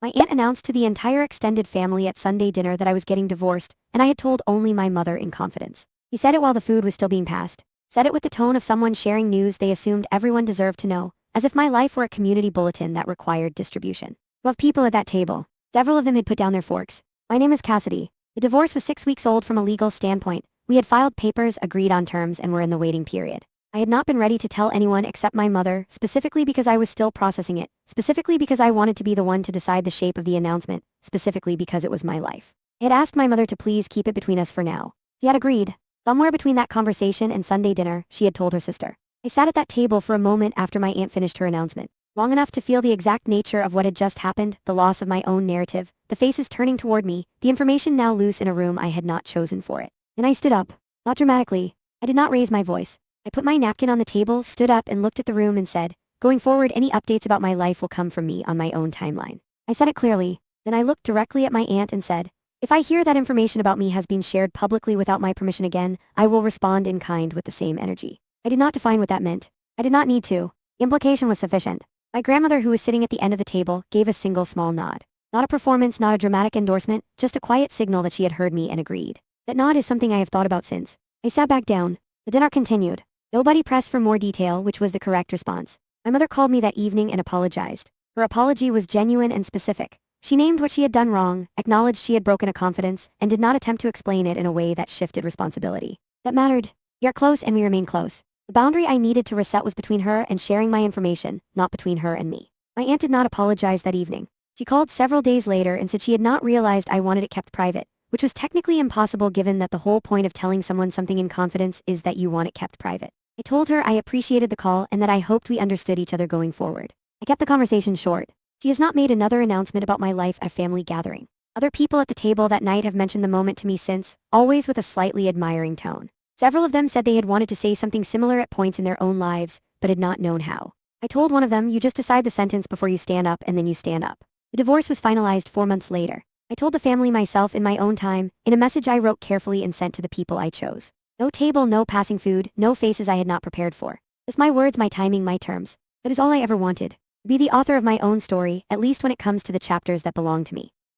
My aunt announced to the entire extended family at Sunday dinner that I was getting divorced, and I had told only my mother in confidence. She said it while the food was still being passed. Said it with the tone of someone sharing news they assumed everyone deserved to know, as if my life were a community bulletin that required distribution. 12 people at that table. Several of them had put down their forks. My name is Cassidy. The divorce was 6 weeks old from a legal standpoint. We had filed papers, agreed on terms, and were in the waiting period. I had not been ready to tell anyone except my mother, specifically because I was still processing it, specifically because I wanted to be the one to decide the shape of the announcement, specifically because it was my life. I had asked my mother to please keep it between us for now. She had agreed. Somewhere between that conversation and Sunday dinner, she had told her sister. I sat at that table for a moment after my aunt finished her announcement. Long enough to feel the exact nature of what had just happened, the loss of my own narrative, the faces turning toward me, the information now loose in a room I had not chosen for it. And I stood up. Not dramatically. I did not raise my voice. I put my napkin on the table, stood up and looked at the room and said, going forward, any updates about my life will come from me on my own timeline. I said it clearly. Then I looked directly at my aunt and said, if I hear that information about me has been shared publicly without my permission again, I will respond in kind with the same energy. I did not define what that meant. I did not need to. The implication was sufficient. My grandmother, who was sitting at the end of the table, gave a single small nod. Not a performance, not a dramatic endorsement, just a quiet signal that she had heard me and agreed. That nod is something I have thought about since. I sat back down. The dinner continued. Nobody pressed for more detail, which was the correct response. My mother called me that evening and apologized. Her apology was genuine and specific. She named what she had done wrong, acknowledged she had broken a confidence, and did not attempt to explain it in a way that shifted responsibility. That mattered. We are close and we remain close. The boundary I needed to reset was between her and sharing my information, not between her and me. My aunt did not apologize that evening. She called several days later and said she had not realized I wanted it kept private, which was technically impossible given that the whole point of telling someone something in confidence is that you want it kept private. I told her I appreciated the call and that I hoped we understood each other going forward. I kept the conversation short. She has not made another announcement about my life at a family gathering. Other people at the table that night have mentioned the moment to me since, always with a slightly admiring tone. Several of them said they had wanted to say something similar at points in their own lives, but had not known how. I told one of them, you just decide the sentence before you stand up and then you stand up. The divorce was finalized 4 months later. I told the family myself in my own time, in a message I wrote carefully and sent to the people I chose. No table, no passing food, no faces I had not prepared for. Just my words, my timing, my terms. That is all I ever wanted. To be the author of my own story, at least when it comes to the chapters that belong to me.